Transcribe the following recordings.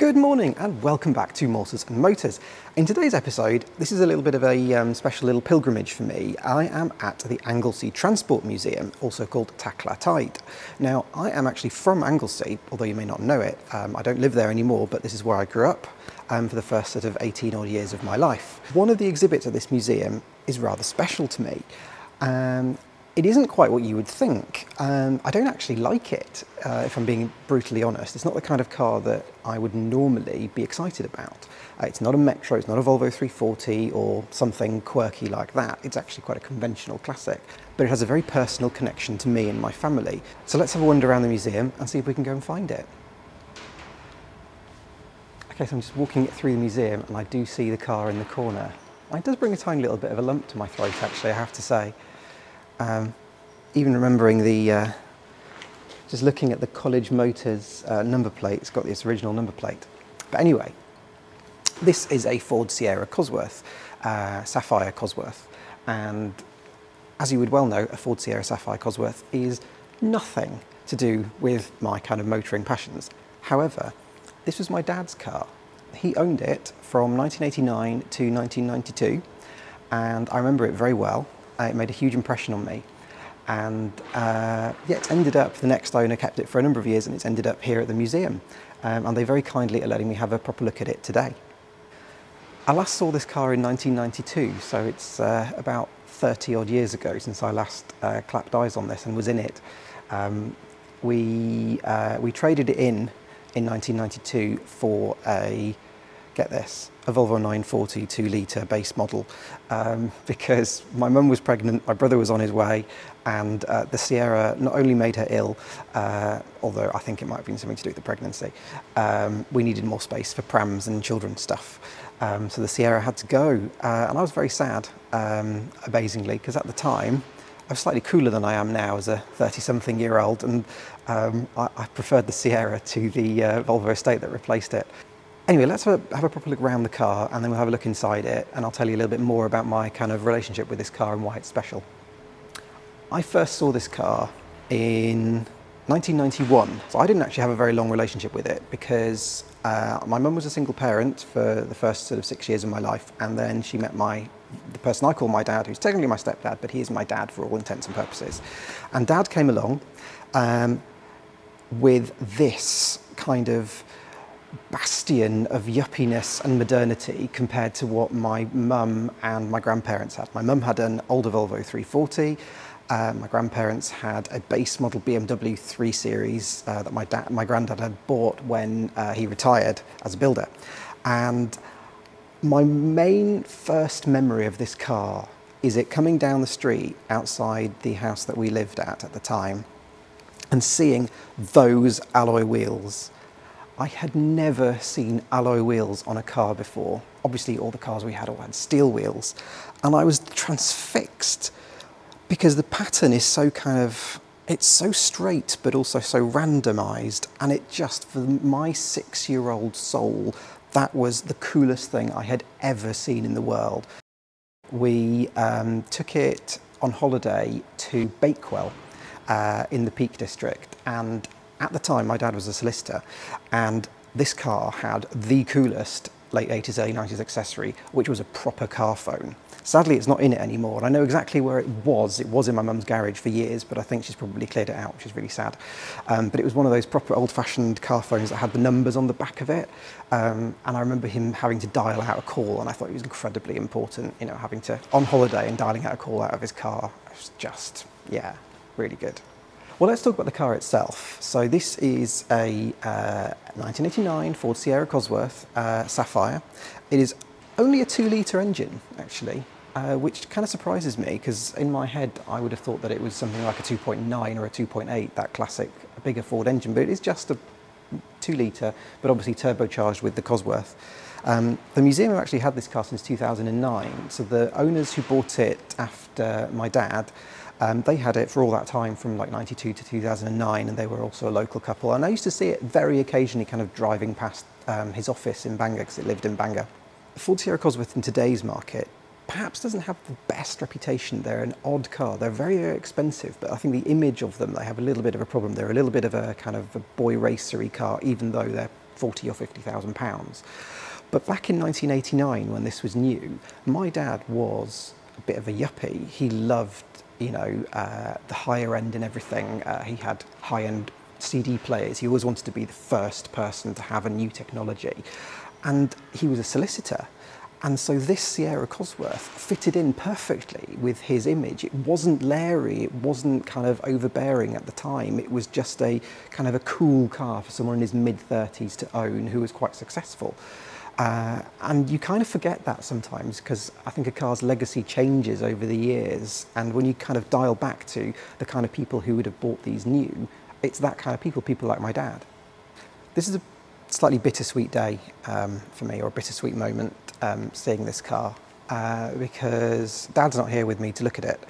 Good morning and welcome back to Mortars and Motors. In today's episode, this is a little bit of a special little pilgrimage for me. I am at the Anglesey Transport Museum, also called Taclatide. Now, I am actually from Anglesey, although you may not know it. I don't live there anymore, but this is where I grew up for the first sort of 18 odd years of my life. One of the exhibits at this museum is rather special to me. It isn't quite what you would think. I don't actually like it, if I'm being brutally honest. It's not the kind of car that I would normally be excited about. It's not a Metro, it's not a Volvo 340 or something quirky like that. It's actually quite a conventional classic, but it has a very personal connection to me and my family. So let's have a wander around the museum and see if we can go and find it. Okay, so I'm just walking through the museum and I do see the car in the corner. It does bring a tiny little bit of a lump to my throat, actually, I have to say. Even remembering just looking at the College Motors number plate, it's got this original number plate. But anyway, this is a Ford Sierra Cosworth, Sapphire Cosworth. And as you would well know, a Ford Sierra Sapphire Cosworth is nothing to do with my kind of motoring passions. However, this was my dad's car. He owned it from 1989 to 1992, and I remember it very well. It made a huge impression on me, and it's ended up, the next owner kept it for a number of years, and it's ended up here at the museum, and they very kindly are letting me have a proper look at it today. I last saw this car in 1992, so it's about 30 odd years ago since I last clapped eyes on this and was in it. We traded it in 1992 for a, get this, a Volvo 940 2-litre base model, because my mum was pregnant, my brother was on his way, and the Sierra not only made her ill, although I think it might have been something to do with the pregnancy, we needed more space for prams and children's stuff. So the Sierra had to go, and I was very sad, amazingly, because at the time, I was slightly cooler than I am now as a 30-something-year-old, and I preferred the Sierra to the Volvo estate that replaced it. Anyway, let's have a proper look around the car, and then we'll have a look inside it, and I'll tell you a little bit more about my kind of relationship with this car and why it's special. I first saw this car in 1991, so I didn't actually have a very long relationship with it because my mum was a single parent for the first sort of 6 years of my life, and then she met the person I call my dad, who's technically my stepdad, but he is my dad for all intents and purposes. And Dad came along with this kind of bastion of yuppiness and modernity compared to what my mum and my grandparents had. My mum had an older Volvo 340, my grandparents had a base model BMW 3 Series that my granddad had bought when he retired as a builder. And my main first memory of this car is it coming down the street outside the house that we lived at the time and seeing those alloy wheels. I had never seen alloy wheels on a car before. Obviously, all the cars we had all had steel wheels. And I was transfixed because the pattern is so it's so straight, but also so randomized. And it just, for my 6-year-old soul, that was the coolest thing I had ever seen in the world. We took it on holiday to Bakewell in the Peak District, and at the time my dad was a solicitor, and this car had the coolest late 80s, early 90s accessory, which was a proper car phone. Sadly, it's not in it anymore, and I know exactly where it was. It was in my mum's garage for years, but I think she's probably cleared it out, which is really sad. But it was one of those proper old-fashioned car phones that had the numbers on the back of it, and I remember him having to dial out a call, and I thought it was incredibly important, you know, having to, on holiday and dialing out a call out of his car. It was just, yeah, really good. Well, let's talk about the car itself. So this is a 1989 Ford Sierra Cosworth Sapphire. It is only a 2-litre engine, actually, which kind of surprises me because in my head I would have thought that it was something like a 2.9 or a 2.8, that classic bigger Ford engine, but it is just a 2-litre, but obviously turbocharged with the Cosworth. The museum have actually had this car since 2009, so the owners who bought it after my dad, they had it for all that time from like 92 to 2009, and they were also a local couple. And I used to see it very occasionally kind of driving past his office in Bangor, because it lived in Bangor. The Ford Sierra Cosworth in today's market perhaps doesn't have the best reputation. They're an odd car. They're very, very expensive, but I think the image of them, they have a little bit of a problem. They're a little bit of a kind of a boy racery car, even though they're 40 or 50,000 pounds. But back in 1989, when this was new, my dad was a bit of a yuppie. He loved, the higher end and everything. He had high-end CD players. He always wanted to be the first person to have a new technology. And he was a solicitor. And so this Sierra Cosworth fitted in perfectly with his image. It wasn't leery, it wasn't kind of overbearing at the time. It was just a kind of a cool car for someone in his mid-30s to own who was quite successful. And you kind of forget that sometimes, because I think a car's legacy changes over the years. And when you kind of dial back to the kind of people who would have bought these new, it's that kind of people like my dad. This is a slightly bittersweet day for me, or a bittersweet moment seeing this car, because Dad's not here with me to look at it,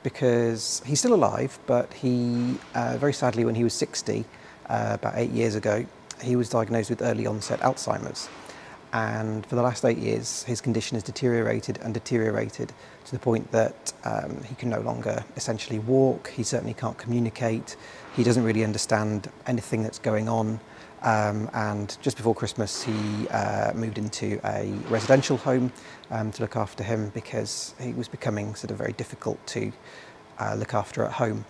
because he's still alive, but he, very sadly, when he was 60, about 8 years ago, he was diagnosed with early onset Alzheimer's. And for the last 8 years, his condition has deteriorated and deteriorated to the point that he can no longer essentially walk. He certainly can't communicate. He doesn't really understand anything that's going on. And just before Christmas, he moved into a residential home to look after him, because he was becoming sort of very difficult to look after at home.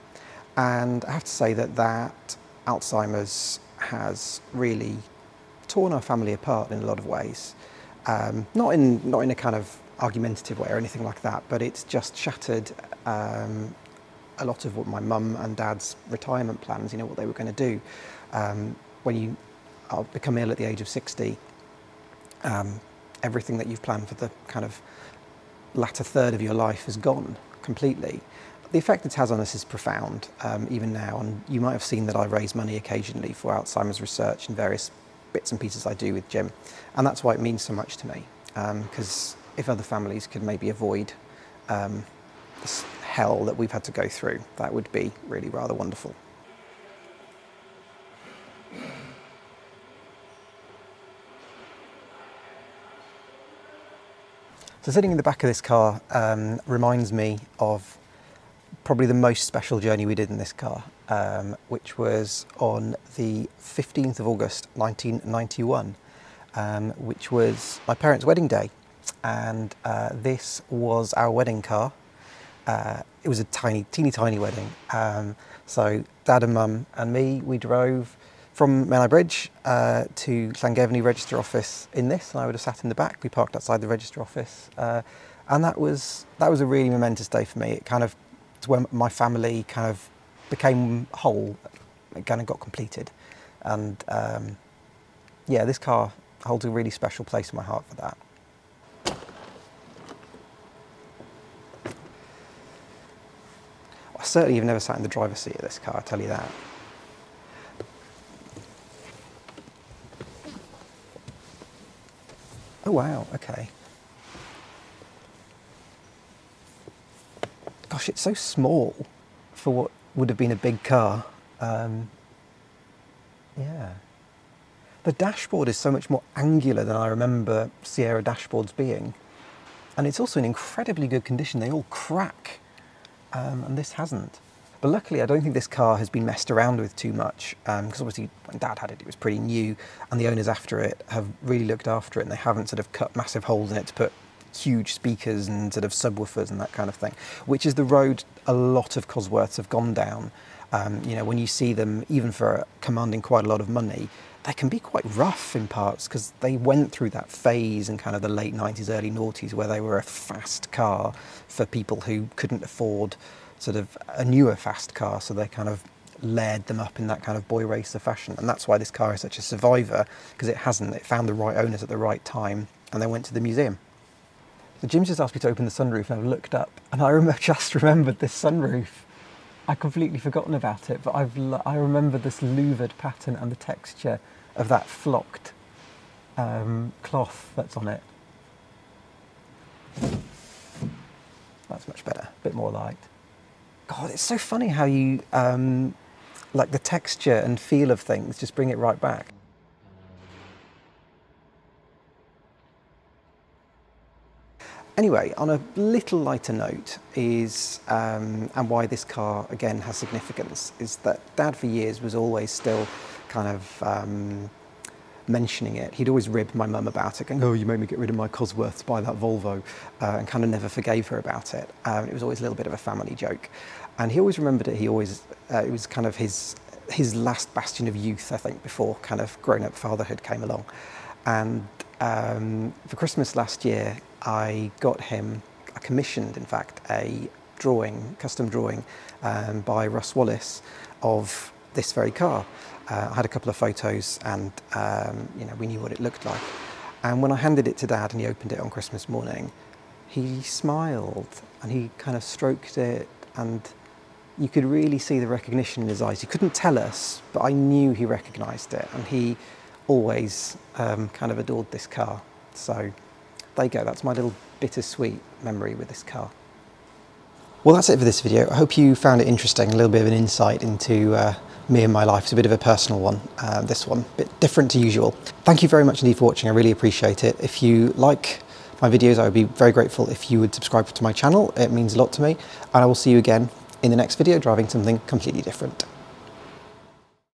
And I have to say that Alzheimer's has really torn our family apart in a lot of ways. Not in a kind of argumentative way or anything like that, but it's just shattered a lot of what my mum and dad's retirement plans, what they were going to do. When you become ill at the age of 60, everything that you've planned for the kind of latter third of your life is gone completely. The effect it has on us is profound, even now, and you might have seen that I raise money occasionally for Alzheimer's research and various bits and pieces I do with Jim, and that's why it means so much to me, because if other families could maybe avoid this hell that we've had to go through, that would be really rather wonderful. So sitting in the back of this car reminds me of probably the most special journey we did in this car, which was on the 15th of August 1991, which was my parents' wedding day. And this was our wedding car. It was a teeny tiny wedding. So Dad and Mum and me, we drove from Menai Bridge to Llangefni Register Office in this, and I would have sat in the back. We parked outside the Register Office, and that was a really momentous day for me. It kind of, it's when my family kind of became whole, it kind of got completed, and yeah, this car holds a really special place in my heart for that. I certainly have never sat in the driver's seat of this car, I'll tell you that. Oh wow, okay. Gosh, it's so small for what would have been a big car. Yeah. The dashboard is so much more angular than I remember Sierra dashboards being. And it's also in incredibly good condition. They all crack, and this hasn't. But luckily, I don't think this car has been messed around with too much, because obviously when Dad had it, it was pretty new, and the owners after it have really looked after it, and they haven't sort of cut massive holes in it to put huge speakers and sort of subwoofers and that kind of thing, which is the road a lot of Cosworths have gone down. When you see them, even for commanding quite a lot of money, they can be quite rough in parts, because they went through that phase in kind of the late 90s, early noughties, where they were a fast car for people who couldn't afford sort of a newer fast car, so they kind of layered them up in that kind of boy racer fashion. And that's why this car is such a survivor, because it found the right owners at the right time, and they went to the museum. So Jim's just asked me to open the sunroof, and I've looked up, and I just remembered this sunroof. I'd completely forgotten about it, but I remember this louvered pattern and the texture of that flocked cloth that's on it. That's much better, a bit more light. God, it's so funny how you, like the texture and feel of things, just bring it right back. Anyway, on a little lighter note is, and why this car again has significance, is that Dad for years was always still kind of mentioning it. He'd always rib my mum about it, going, "Oh, you made me get rid of my Cosworth to buy that Volvo," and kind of never forgave her about it. It was always a little bit of a family joke. And he always remembered it. He always, it was kind of his last bastion of youth, I think, before kind of grown-up fatherhood came along. And for Christmas last year, I commissioned, in fact, a custom drawing by Russ Wallace of this very car. I had a couple of photos and we knew what it looked like. And when I handed it to Dad and he opened it on Christmas morning, he smiled and he kind of stroked it, and you could really see the recognition in his eyes. He couldn't tell us, but I knew he recognised it, and he always kind of adored this car. So there you go, that's my little bittersweet memory with this car. Well, that's it for this video. I hope you found it interesting, a little bit of an insight into me and my life. It's a bit of a personal one, this one, a bit different to usual. Thank you very much indeed for watching, I really appreciate it. If you like my videos, I would be very grateful if you would subscribe to my channel. It means a lot to me, and I will see you again in the next video driving something completely different.